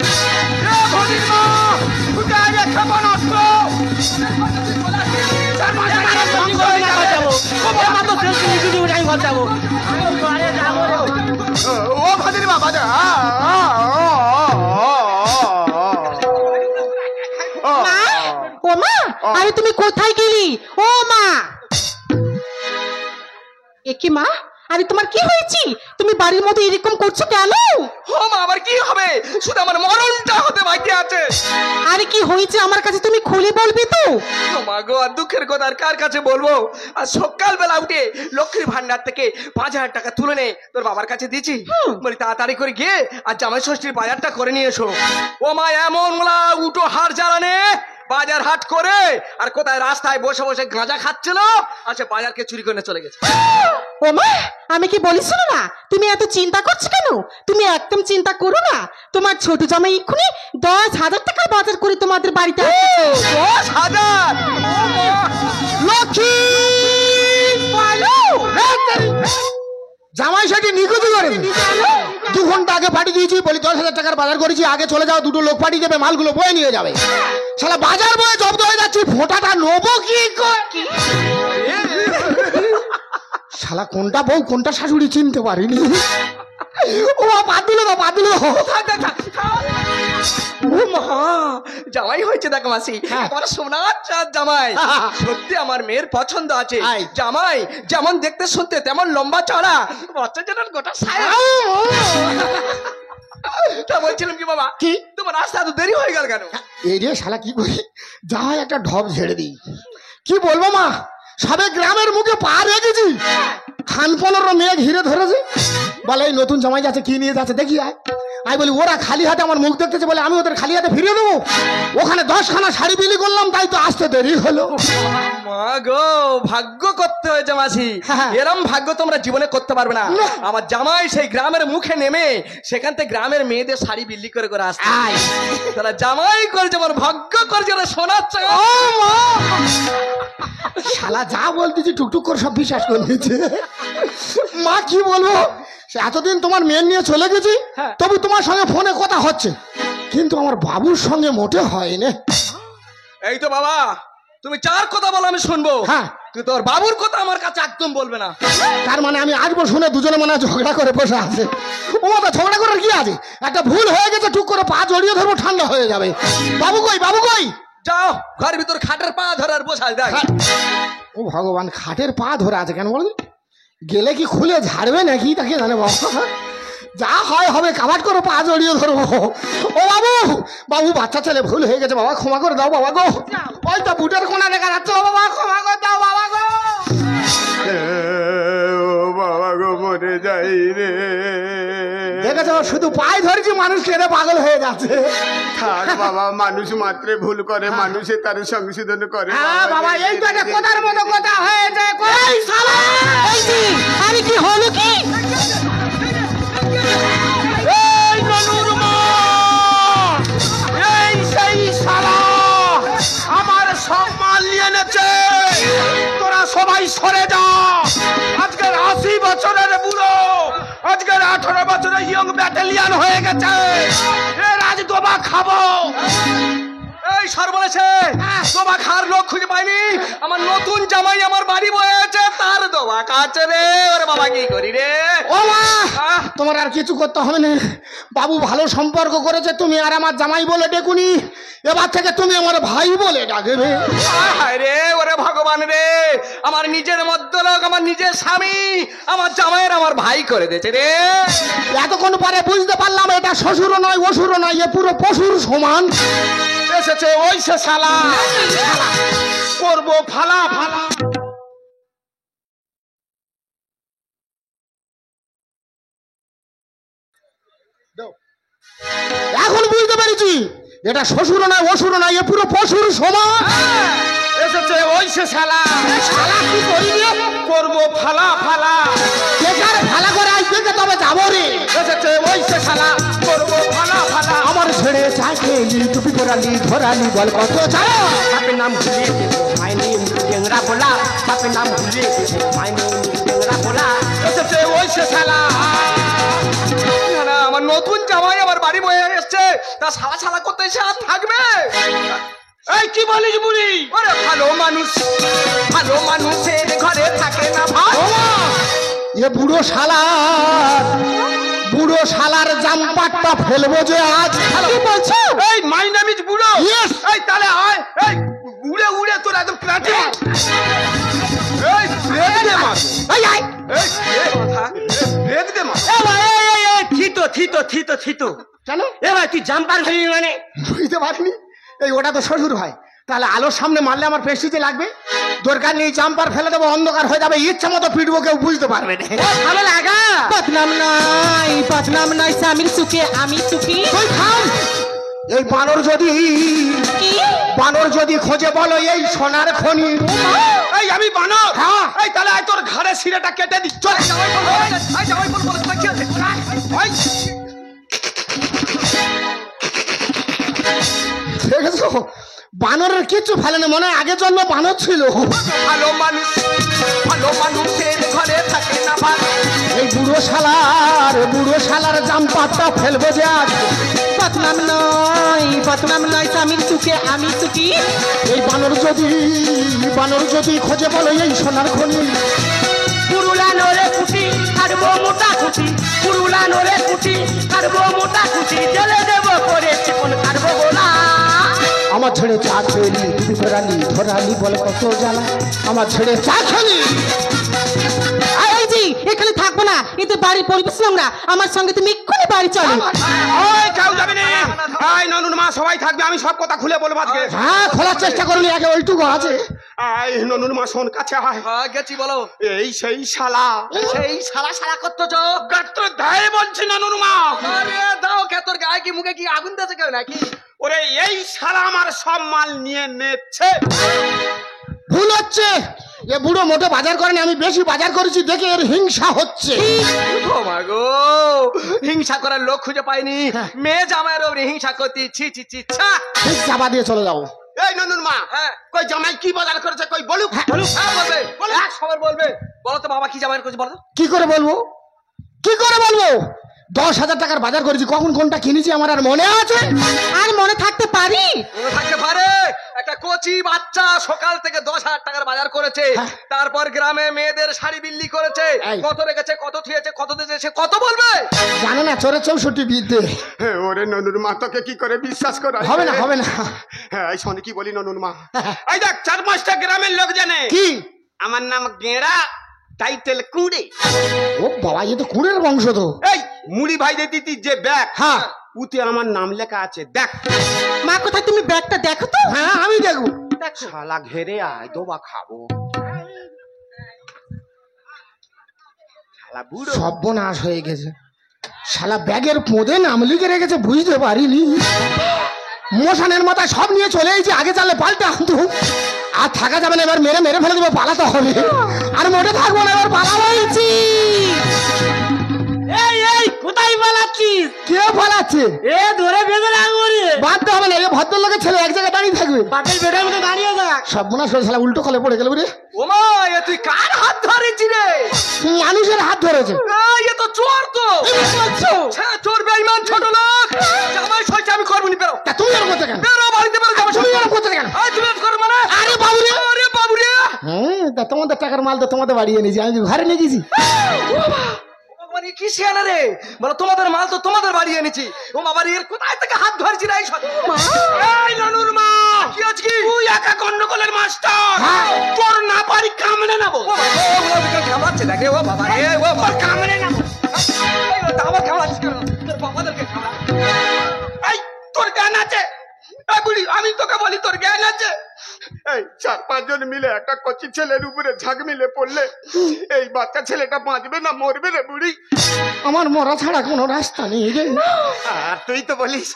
Speaker 3: ও ভাদির বাবা,
Speaker 5: মা, ও মা, আরে তুমি কোথায় গেলি? ও মা, এ কি মা? আরে তোমার কি হয়েছে? তুমি বাড়ির মধ্যে এরকম করছো কেন?
Speaker 4: ও মা, আবার কি হবে? শুধু আমার মরণটা হতে বাকি আছে।
Speaker 5: আরে কি হয়েছে আমার কাছে তুমি খুলে বলবে তো?
Speaker 4: ও মা গো, আর দুঃখের কথা আর কার কাছে বলবো? আর সকালবেলা উঠে লক্ষ্মীর ভান্ডার থেকে 5,000 টাকা তুলে নে তোর বাবার কাছে দিয়েছি, বলি তাড়াতাড়ি করে গিয়ে আর জামাই ষষ্ঠীর বাজারটা করে নিয়ে এসো। ও মা, এমন মোলা উটো হার জ্বালানে বাজার হাট করে আর কোথায় রাস্তায় বসে বসে গাঁজা খাচ্ছিল, আর সে বাজারকে চুরি করে চলে গেছে।
Speaker 5: ও মা, আমি কি বলি শোনো না, তুমি এত চিন্তা করছো কেন? তুমি একদম চিন্তা করো না, তোমার ছোট জামাই এক্ষুনি 10,000 টাকা বাজার করে তোমাদের বাড়িতে আসছে।
Speaker 4: 10,000!
Speaker 5: লক্ষ্মী বলো।
Speaker 1: জামাই সেটি নিখুঁতি করে 2 ঘন্টা আগে পাঠিয়ে দিয়েছি, বলি 10,000 টাকার বাজার করেছি, আগে চলে যাও, 2টো লোক পাঠিয়ে দেবে, মালগুলো বয়ে নিয়ে যাবে। শালা বাজার বয়ে জব্দ হয়ে যাচ্ছি, ফোঁটাটা নেবো কি করে? শালা কোনটা বউ কোনটা শাশুড়ি চিনতে পারিনি। ও বাদ দিল না, বাদ দিল।
Speaker 4: ও মা, জামাই হয়েছে দেখো মাসি, আমার সোনার চাঁদ জামাই। সত্যি আমার মেয়ের পছন্দ আছে।
Speaker 1: আয়।
Speaker 4: জামাই যেমন দেখতে শুনতে তেমন লম্বা চড়া, বাচ্চা যেন গোটা সায়া। তা বলছিলাম কি বাবা,
Speaker 1: কি?
Speaker 4: তোমার রাস্তা তো দেরি হয়ে গেল কেন?
Speaker 1: এই রে শালা কি করি, যা হয় একটা ঢপ ঝেড়ে দিই। কি বলবো মা, সবে গ্রামের মুখে পা রেখেছি, খান 15 মেয়ে ঘিরে ধরেছে, বলে এই নতুন জামাই যাচ্ছে, কি নিয়ে যাচ্ছে দেখি আয়। আমি বলি ওরা খালি হাতে আমার মুখ দেখতেছে, বলে আমি ওদের খালি হাতে ফিরিয়ে দেবো। ওখানে 10খানা শাড়ি বিলি করলাম, তাই তো আসতে দেরি হলো।
Speaker 4: মা গো, ভাগ্য করতে হয়েছে মাসি,
Speaker 1: হ্যাঁ।
Speaker 4: এরম ভাগ্য তোমরা জীবনে করতে পারবে না।
Speaker 1: না।
Speaker 4: আমার জামাই সেই গ্রামের মুখে নেমে সেখান থেকে গ্রামের মেয়েদের শাড়ি বিল্লি করে করে আসছে।
Speaker 1: আয়।
Speaker 4: তারা জামাই করেছে, আমার ভাগ্য করেছে, ওরা সোনার চাঁদ।
Speaker 1: ও মা, শালা যা বলতেছি টুকটুক করে সব বিশ্বাস করে নিচ্ছে। মা কি বলবো, সে এতদিন তোমার মেয়ে নিয়ে চলে গেছি, তবু তোমার সঙ্গে ফোনে কথা হচ্ছে, কিন্তু আমার বাবুর সঙ্গে মোটে হয় না।
Speaker 4: এই তো বাবা, তুমি যার কথা বলো আমি শুনবো,
Speaker 1: হ্যাঁ।
Speaker 4: তুই তোর বাবুর কথা আমার কাছে একদম বলবে না।
Speaker 1: তার মানে আমি আসবো শুনে দুজনে মনে হয় ঝগড়া করে বসে আছে। ও মাথা ঝগড়া করার কি আছে, একটা ভুল হয়ে গেছে, টুক করে পা জড়িয়ে ধরবো, ঠান্ডা হয়ে যাবে। বাবু কই, বাবু কই?
Speaker 4: যাও ঘরের ভিতর খাটের পা ধরার বসাল দেখ।
Speaker 1: ও ভগবান, খাটের পা ধরে আছে কেন বলুন? গেলে কি খুলে ঝাড়বে নাকি তাকে জানে বাবা। যা হয় হবে, কাবাট করে পা জড়িয়ে ধরবো। ও বাবু, বাবু বাচ্চা ছেলে ভুল হয়ে গেছে বাবা, ক্ষমা করে দাও বাবা গো। ওই তো বুটের কোনা দেখা যাচ্ছে, ও বাবা ক্ষমা করে দাও বাবা গো।
Speaker 3: ও বাবা গো, মরে যাই রে।
Speaker 1: দেখেছো, শুধু পায়ে ধরেছি, মানুষ কেঁদে পাগল হয়ে যাচ্ছে।
Speaker 3: থাক বাবা, মানুষ মাত্রে ভুল করে, মানুষে তার সংশোধন করে।
Speaker 1: হ্যাঁ বাবা, এই তো একটা কথার মতো কথা হয়েছে। কই শালা?
Speaker 5: এই যে, আরে কি হলো কি?
Speaker 3: এই ননুর মা, এই সেই শালা আমার সব মাল নিয়ে এনেছে। তোরা সবাই সরে যা। আজকের 80 বছরের বুড়ো, আজকের 18 বছরের ইয়ং ব্যাটালিয়ান হয়ে গেছে। এর আজ দোবা খাবো।
Speaker 4: এই সর্বনেশে দোবা খাওয়ার লোক খুঁজে পাইনি। আমার নতুন জামাই আমার বাড়ি বয়ে আছে, তার দোবা কাছে রে। ওরে বাবা কি করি রে।
Speaker 1: ও মা,
Speaker 4: আহ,
Speaker 1: তোমার আর কিছু করতে হবে না। বাবু ভালো সম্পর্ক করেছে, তুমি আর আমার জামাই বলে ডেকুনি, এবার থেকে তুমি আমার ভাই বলে ডাকবে।
Speaker 4: হায় রে, ওরে ভগবান রে, আমার নিজের মধ্যলোক, আমার নিজের স্বামী, আমার জামাইয়ের আমার ভাই করে দিয়েছে রে।
Speaker 1: এতক্ষণ পরে বুঝতে পারলাম এটা শ্বশুরও নয়, অসুরও নয়, এ পুরো পশুর সমান।
Speaker 3: এসেছে ওই সে শালা, করবো ফালা ফালা।
Speaker 1: এখন বুঝতে পেরেছি এটা শ্বশুরও নয়, অসুরও নয়, এ পুরো পশুর সমান।
Speaker 3: এসেছে ওই সে শালা,
Speaker 1: শালা কি করি রে?
Speaker 3: করবো ফালা ফালা।
Speaker 1: বেকার ভালো করে আসবে, তবে যাবো রে।
Speaker 3: এসেছে ওই সে শালা, করবো ফালা ফালা।
Speaker 1: আমার ছেড়ে চা খেলি, টুপি পরালি, ধরালি, বল কত চাও।
Speaker 2: বাপের নাম ভুলিয়ে দেবো, মাই নেম টেংরা বলা। বাপের নাম ভুলিয়ে দেবো, মাই নেম টেংরা বলা।
Speaker 3: এসেছে ওই সে শালা।
Speaker 4: না, না, আমার নতুন জামাই আমার বাড়ি বয়ে এসছে, তা শালা শালা করতে এসে আর থাকবে?
Speaker 3: এই কি বলিস বুড়ি?
Speaker 4: ওরে ভালো মানুষ, ভালো মানুষের ঘরে থাকে না ভাই।
Speaker 1: এ বুড়ো শালার জাম্পারটা ফেলবো যে আজ।
Speaker 5: কি বলছো?
Speaker 3: এই মাই নেম ইজ বুড়ো।
Speaker 1: Yes!
Speaker 3: এই তাহলে আয়, এই উড়ে উড়ে তোর একদম প্লাটে। এই ব্রেক দে মার।
Speaker 1: এই আয়।
Speaker 3: এই ব্রেক দে মার।
Speaker 2: এ ভাই, এই থিতো থিতো থিতো থিতো।
Speaker 1: কেন?
Speaker 2: এ ভাই তুই জাম্পার ফেলি মানে?
Speaker 1: বুঝতে পারিনি। এই ওটা তো শ্বশুর হয়, তাহলে আলোর সামনে মারলে আমার পেস্টিতে লাগবে। দরকার নেই, জাম্পার ফেলে দেবো, অন্ধকার হয়ে যাবে, ইচ্ছা মতো পিটবো, কেউ বুঝতে পারবে না।
Speaker 2: ভালো লাগা।
Speaker 5: বদনাম নাই, স্বামীর সুখে আমি সুখী।
Speaker 1: তুই থাম। এই বানর যদি খোঁজে বলো এই সোনার খনি।
Speaker 3: এই আমি বানর।
Speaker 1: হ্যাঁ।
Speaker 3: এই তাহলে আয় তোর ঘাড়ে শিরাটা কেটে দি। চল
Speaker 4: জামাই বল বলেছে, এই জামাই বল বলেছে, কি আছে?
Speaker 3: ওই
Speaker 1: দেখেছো, বানরের কিছু ফেলে না, মনে হয় আগের জন্ম বানর ছিল।
Speaker 4: ভালো মানুষ, ভালো মানুষের ঘরে থাকে না ভাই।
Speaker 1: এই বুড়ো শালার জাম্পারটা ফেলবো যে আজ।
Speaker 5: বদনাম নয়, স্বামীর সুখে আমি সুখী।
Speaker 1: এই বানর যদি খোঁজে বলো এই সোনার খনি।
Speaker 2: পুরুলা নরে কুটি কাটবো মোটা খুঁটি, পুরুলা নরে কুটি কাটবো মোটা খুঁটি। জেলে দেবো করে চিকন কাটবো গোলা।
Speaker 1: আমার ছেড়ে চা খেলি, টুপি পরালি, ধরালি, বলে কত জ্বালা। আমার ছেড়ে চা খেলি।
Speaker 5: এই যে, এখানে থাকবো না, এতে বাড়ির পরিবেশ নোংরা। আমার সঙ্গে তুমি এক্ষুনি বাড়ি চলো।
Speaker 3: ওই কেউ যাবে না। এই ননুর মা সবাই থাকবে, আমি সব কথা খুলে বলবো আজকে।
Speaker 1: হ্যাঁ, খোলার চেষ্টা করলি, আগে ওইটুকু আছে।
Speaker 3: আয় ননুর মা শোন, কাছে আয়।
Speaker 4: হ্যাঁ, গেছি বলো।
Speaker 3: এই সেই শালা,
Speaker 4: সেই শালা শালা করতেছো?
Speaker 3: গাত্র দায়ে বলছি ননুর মা।
Speaker 4: আরে দাও কে, তোর গায়ে কি মুখে কি আগুন দিয়েছে কেউ নাকি?
Speaker 3: ওরে এই শালা আমার সব মাল নিয়ে নেচ্ছে।
Speaker 1: ভুল হচ্ছে, এ বুড়ো মোটে বাজার করেনি, আমি বেশি বাজার করেছি দেখে এর হিংসা হচ্ছে।
Speaker 4: ও মা গো, হিংসা করার লোক খুঁজে পাইনি। মেয়ে জামাইয়ের ওপরে হিংসা করতে, ছি ছি ছি ছা।
Speaker 1: ঠিক চাপা দিয়ে চলে যাও।
Speaker 3: এই নন্দন মা,
Speaker 4: হ্যাঁ।
Speaker 3: কই জামাই কি বাজার করেছে কই বলুক।
Speaker 4: বলুক, হ্যাঁ বলবে, এক সবার বলবে। বলো তো বাবা কি জামাই করছে বলো তো?
Speaker 1: কি করে বলবো, কি করে বলবো? 10,000 টাকার বাজার করেছি, কখন কোনটা কিনেছি আমার আর মনে আছে?
Speaker 5: আর মনে থাকতে পারি?
Speaker 4: মনে থাকতে পারে? একটা কচি বাচ্চা সকাল থেকে 10,000 টাকার বাজার করেছে, তারপর গ্রামে মেয়েদের শাড়ি বিল্লি করেছে,
Speaker 1: এই।
Speaker 4: কত রেখেছে, কত থিয়েছে, কত দিয়েছে, সে কত বলবে?
Speaker 1: জানে না চোরে 64 বিদ্যে।
Speaker 3: ওরে নন্দন মা, তোকে কি করে বিশ্বাস করা
Speaker 1: হবে না, হবে না।
Speaker 3: হ্যাঁ, এই শোনে কি বলি নন্দন মা, এই দেখ 4-5টা গ্রামের লোক জানে
Speaker 1: কি?
Speaker 3: আমার নাম গেঁড়া, টাইটেল কুড়ে।
Speaker 1: ও বাবা, এ তো কুড়ের বংশ তো।
Speaker 3: এই মুড়ি ভাই দিতি যে ব্যাগ,
Speaker 1: হ্যাঁ
Speaker 3: উতে আমার নাম লেখা আছে, দেখ।
Speaker 5: মা কোথায়, তুমি ব্যাগটা দেখো তো।
Speaker 1: হ্যাঁ আমি দেখবো।
Speaker 3: শালা ঘেরে আয় দোবা খাবো। শালা বুড়ো।
Speaker 1: সর্বনাশ হয়ে গেছে, শালা ব্যাগের পোঁদে নাম লিখে রেখেছে, বুঝতে পারিনি। মশানের মাথায় সব নিয়ে চলে এসেছি, আগে চালে পাল্টে আনতো। আর থাকা যাবে না, এবার মেরে মেরে ফেলে দেবো, পালাতে হবে। আর মোটে থাকবো না, এবার পালাবইছি।
Speaker 2: এই এই কোথায় পালাচ্ছিস?
Speaker 1: কে পালাচ্ছে?
Speaker 2: এ ধরে বেঁধে রাখবো রে।
Speaker 1: বাধ্য হবে না, এ ভদ্রলোকের ছেলে এক জায়গায় দাঁড়িয়ে থাকবে।
Speaker 2: বাপের বেটার মতো দাঁড়িয়ে থাক।
Speaker 1: সর্বনাশ হয়ে শালা উল্টো কলে পড়ে গেল রে।
Speaker 4: ওমা, এ তুই কার হাত ধরেছি রে?
Speaker 1: মানুষের হাত ধরেছে।
Speaker 4: এ তো চোর তো। চোর বেঈমান ছোট লোক। জামাই ষষ্ঠী আমি করবো নি, বেরো।
Speaker 1: তা তুমি এরকম করতে কেন?
Speaker 4: বেরো বাড়িতে, বেরো। জামাই
Speaker 1: তুমি
Speaker 4: ষষ্ঠী
Speaker 1: এরকম করতে কেন?
Speaker 4: এই তুমি এরকম করো মানে?
Speaker 1: আরে বাবু রে,
Speaker 4: আরে বাবু রে।
Speaker 1: হ্যাঁ তা তোমাদের টাকার মাল তো তোমাদের বাড়িয়ে নিয়েছি, আমি কি ঘরে নিয়ে গেছি?
Speaker 4: মানে কি শিয়ানা রে? বলো তোমাদের মাল তো তোমাদের বাড়ি এনেছি। ও বাবা রে, এর কোথায় থেকে হাত ধরেছি রে? এই নানুর মা, কি আজ কি তুই একা গন্ডগোলের মাস্টার? তোর না পারি কামড়ে নেবো। ও বাবা, ও বাবা কামড়াচ্ছে, দেখে ও বাবা রে, ও বাবা কামড়ে নেবো। আমার কামড়াচ্ছে কেন? তোর বাবাদেরকে কামড়া। এই তোর জ্ঞান আছে? এই বুড়ি, আমি তোকে বলি তোর জ্ঞান আছে?
Speaker 3: এই 4-5 জন মিলে একটা কচি ছেলের উপরে ঝাঁক মিলে পড়লে এই বাচ্চা ছেলেটা বাঁচবে না মরবে রে বুড়ি?
Speaker 1: আমার মরা ছাড়া কোনো রাস্তা নেই রে।
Speaker 3: আর তুই তো বলিস,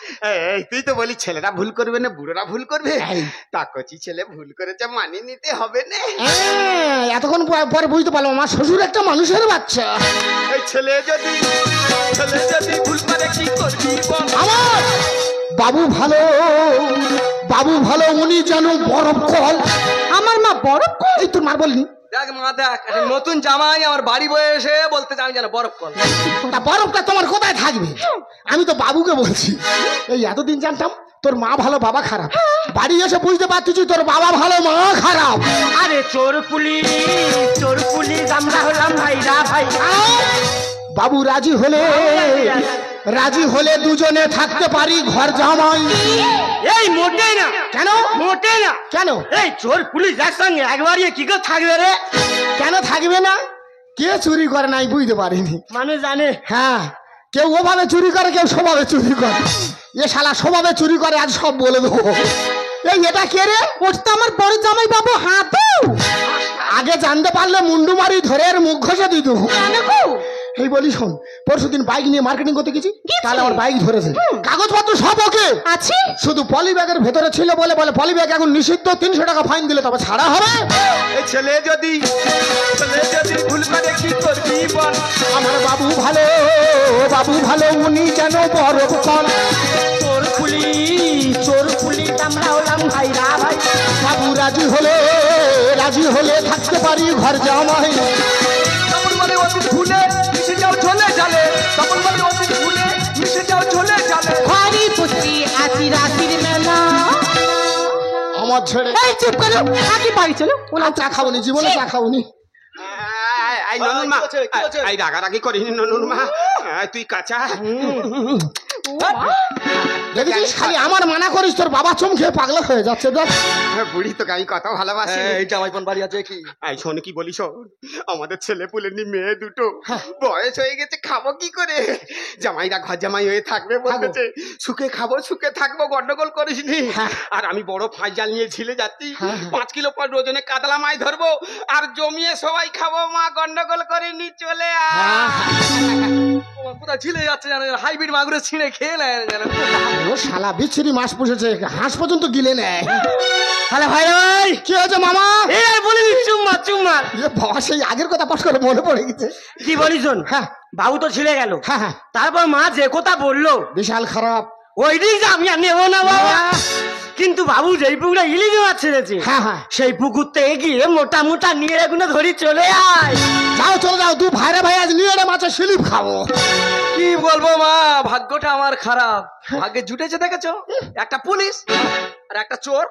Speaker 3: এই তুই তো বলিস ছেলেরা ভুল করবে না বুড়োরা ভুল করবে।
Speaker 1: এই।
Speaker 3: তা কচি ছেলে ভুল করেছে, মানিয়ে নিতে হবে না।
Speaker 1: এতক্ষণ পরে বুঝতে পারলাম আমার শ্বশুর একটা মানুষের বাচ্চা।
Speaker 3: এই ছেলে যদি ভুল করে কি করবি বল?
Speaker 1: আমার বাবু ভালো, বাবু ভালো, উনি যেন বরফ কল।
Speaker 5: আমার মা বড়
Speaker 1: এই তোর মার বলিনি?
Speaker 4: দেখ মা, দেখ একটা নতুন জামাই আমার বাড়ি বয়ে এসে বলতে চাই যেন বরফ কল।
Speaker 1: তা বরফটা তোমার কোথায় থাকবে? আমি তো বাবুকে বলছি। এই এতদিন জানতাম তোর মা ভালো বাবা খারাপ, বাড়ি এসে বুঝতে পারছি তোর বাবা ভালো মা খারাপ।
Speaker 2: আরে চোর পুলিশ আমরা হলাম ভাইরা ভাই।
Speaker 1: বাবু রাজি হলে দুজনে থাকতে পারি ঘর জামাই।
Speaker 2: এই মোটেই না।
Speaker 1: কেন?
Speaker 2: মোটেই না।
Speaker 1: কেন?
Speaker 2: এই চোর পুলিশ একসঙ্গে একবারই কি করে থাকবে রে?
Speaker 1: কেন থাকবে না? কে চুরি করে নাই বুঝতে পারিনি।
Speaker 2: মানুষ জানে।
Speaker 1: হ্যাঁ, কেউ ওভাবে চুরি করে, কেউ স্বভাবে চুরি করে। এ শালা স্বভাবে চুরি করে, আজ সব বলে দেবো। এই এটা কে রে?
Speaker 5: ওটা তো আমার বড় জামাই বাবু হাতু।
Speaker 1: আগে জানতে পারলে মুন্ডু মারি ধরে এর মুখ ঘষে দিত।
Speaker 5: কেন গো?
Speaker 1: এই বলি শোন, পরশুদিন বাইক নিয়ে মার্কেটিং করতে গেছি, তাহলে আমার বাইক ধরেছে, কাগজপত্র সব ওকে
Speaker 5: আছে,
Speaker 1: শুধু পলি ব্যাগের ভেতরে ছিল বলে পলি ব্যাগ এখন নিষিদ্ধ, 300 টাকা ফাইন দিলে তবে ছাড়া হবে।
Speaker 3: এই ছেলে যদি ভুল করে কি করবি বল?
Speaker 1: আমার বাবু ভালো, উনি যেন বরফ কল।
Speaker 2: চোর পুলিশ আমরা হলাম ভাইরা ভাই।
Speaker 1: বাবু রাজি হলে থাকতে পারি ঘর জামাই।
Speaker 4: তখন বলে অতি ভুলে মিশে যাও চলে যাবে, তখন বলে অতি ভুলে মিশে যাও চলে যাবে।
Speaker 5: ঘরে বসে আছি রাতের মেলা।
Speaker 1: আমার ছেড়ে
Speaker 5: এই চুপ করো, আগে বাড়ি চলো।
Speaker 1: ওলা চা খাবনি, জীবনে চা খাবনি।
Speaker 3: এই ননুন মা,
Speaker 4: কি হচ্ছে, কি হচ্ছে?
Speaker 3: এই রাগারাগি করিনি ননুন মা, তুই কাঁচা।
Speaker 1: দেখেছিস খালি আমার মানা করিস, তোর বাবা চমকে পাগলা হয়ে যাচ্ছে। দেখ
Speaker 3: বুড়ি তোকে আমি কত ভালোবাসি।
Speaker 4: এই জামাই কোন বাড়ি আছে কি?
Speaker 3: এই শোন কি বলিস, আমাদের ছেলে পুলেনি মেয়ে দুটো বয়স হয়ে গেছে, খাবো কি করে? জামাইরা ঘর জামাই হয়ে থাকবে বলতেছে, সুখে খাবো সুখে থাকবো, গন্ডগোল করিস নি। আর আমি বড় ফাঁজাল নিয়ে ঝিলে যাচ্ছি, 5 কিলো পর ওজনে কাতলা মাছ ধরবো আর জমিয়ে সবাই খাবো, মা গন্ডগোল করে নি চলে
Speaker 4: কোথায় ছিলে যাচ্ছে জানো, হাইব্রিড মাগুরে ছিঁড়ে খেয়ে নেয় জানো।
Speaker 1: ও শালা বিচ্ছিরি মাছ পুষেছে, হাঁস পর্যন্ত গিলে নেয়।
Speaker 2: তাহলে ভাইরা ভাই
Speaker 1: কি হয়েছে মামা?
Speaker 2: এই আর বলিনি চুম্মা।
Speaker 1: এ বাবা, সেই আগের কথা পট করে মনে পড়ে গেছে।
Speaker 2: কি বলি শোন,
Speaker 1: হ্যাঁ
Speaker 2: বাবু তো ছিলে গেল,
Speaker 1: হ্যাঁ,
Speaker 2: তারপর মা যে কথা বললো
Speaker 1: বিশাল খারাপ।
Speaker 2: ওই দিক আমি আর নেবো না বাবা। কিন্তু বাবু যেই পুকুরে ইলিশ মাছ ছেড়েছে
Speaker 1: হ্যাঁ হ্যাঁ
Speaker 2: সেই পুকুর থেকে গিয়ে মোটা মোটা নিয়ে এগুলো ধরি চলে আয়।
Speaker 1: যাও চলে যাও, দু ভাইরা ভাই আজ নিয়ে মাছের স্লিপ খাবো।
Speaker 4: কি বলবো মা, ভাগ্যটা আমার খারাপ। ভাগ্যে জুটেছে দেখেছো, একটা পুলিশ আর একটা চোর,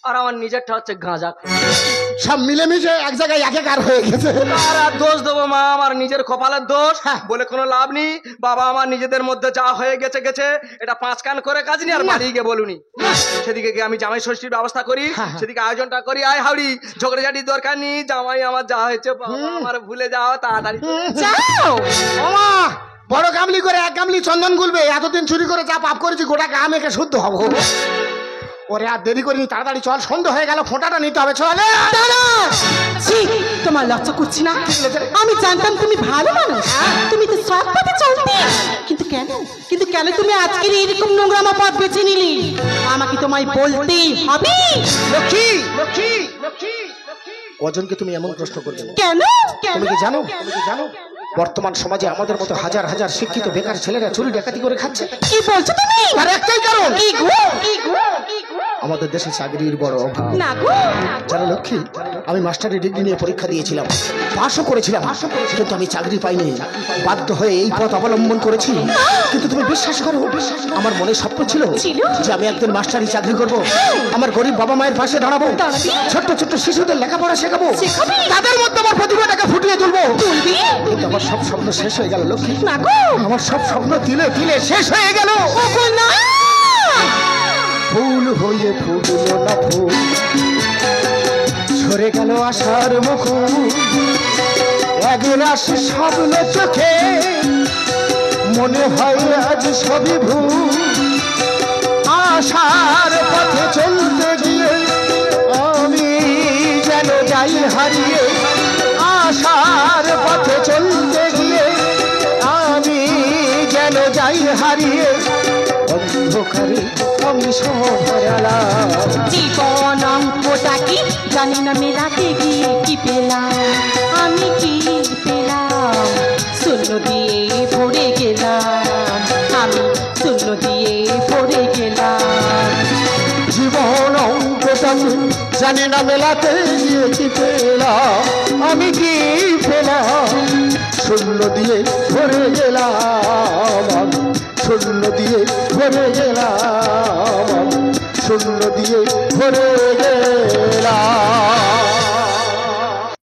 Speaker 4: আর আমার নিজেরটা হচ্ছে গাঁজা।
Speaker 1: সব মিলেমিশে এক জায়গায় একাকার হয়ে গেছে।
Speaker 4: আর আর দোষ দেবো মা, আমার নিজের কপালের দোষ বলে কোনো লাভ নেই। বাবা আমার নিজেদের মধ্যে যা হয়ে গেছে গেছে, এটা 5 কান করে কাজ নি আর বাড়ি গিয়ে বলুনি। সেদিকে গিয়ে আমি জামাই ষষ্ঠীর ব্যবস্থা করি, সেদিকে আয়োজনটা করি। আয় হাওড়ি, ঝগড়াঝাটির দরকার নেই। জামাই আমার যা হয়েছে বাবা আমার ভুলে যাও তাড়াতাড়ি।
Speaker 5: যাও
Speaker 1: ওমা বড় গামলি করে 1 গামলি চন্দন গুলবে, এতদিন চুরি করে যা পাপ করেছি গোটা গা মেখে শুদ্ধ হবো। ওরে আর দেরি করিনি, তাড়াতাড়ি চল, সন্ধ্যা হয়ে গেল, ফোঁটাটা নিতে হবে। চলে
Speaker 5: দাদা, ছি, তোমার লজ্জা করছি না? আমি জানতাম তুমি ভালো মানুষ, তুমি তো সৎ পথে চলতে, কিন্তু কেন তুমি আজকের এরকম নোংরামা পথ বেছে নিলি? আমাকে তোমায় বলতেই হবে।
Speaker 1: লক্ষ্মী লক্ষ্মী লক্ষ্মী, কজনকে তুমি এমন প্রশ্ন করবে?
Speaker 5: কেন
Speaker 1: তুমি কি জানো বর্তমান সমাজে আমাদের মতো হাজার হাজার শিক্ষিত বেকার ছেলেরা চুরি ডাকাতি করে খাচ্ছে?
Speaker 5: কি বলছো তুমি?
Speaker 1: তার একটাই কারণ,
Speaker 5: কি গো?
Speaker 1: আমাদের দেশে চাকরির বড় অভাব।
Speaker 5: না গো,
Speaker 1: জানো লক্ষ্মী, আমি মাস্টারি ডিগ্রি নিয়ে পরীক্ষা দিয়েছিলাম, পাশও করেছিলাম, কিন্তু আমি চাকরি পাইনি। বাধ্য হয়ে এই পথ অবলম্বন করেছি। কিন্তু তুমি বিশ্বাস করো, আমার মনে স্বপ্ন ছিল যে আমি একদিন মাস্টারি চাকরি করব, আমার গরিব বাবা মায়ের পাশে দাঁড়াবো, ছোট্ট ছোট্ট শিশুদের লেখাপড়া শেখাবো, তাদের মধ্যে আমার প্রতিভাটাকে ফুটিয়ে তুলবো। কিন্তু আমার সব স্বপ্ন শেষ হয়ে গেল লক্ষ্মী।
Speaker 5: না গো,
Speaker 1: আমার সব স্বপ্ন দিলে দিলে শেষ হয়ে গেল।
Speaker 5: না,
Speaker 1: ফুল হয়ে ফুটলো না ফুল, ঝরে গেল আশার মুকুল, একরাশ স্বপ্ন চোখে, মনে হয় আজ সবই ভুল। আশার পথে চলতে গিয়ে আমি যেন যাই হারিয়ে, আশার পথে চলতে গিয়ে আমি যেন যাই হারিয়ে, অন্ধকারে আমি সব হারালাম।
Speaker 5: জীবন অঙ্কটা কি জানি না, মেলাতে গিয়ে কি পেলাম, আমি কি পেলাম? শূন্য দিয়ে ভরে গেলাম, আমি শূন্য দিয়ে ভরে গেলাম।
Speaker 1: জীবন অঙ্কটা জানি না মেলাতে গিয়ে কি পেলাম, আমি কি পেলাম? শূন্য দিয়ে ভরে গেলাম, আমি শূন্য দিয়ে ভরে গেলাম, শূন্য দিয়ে ভরে গেলাম।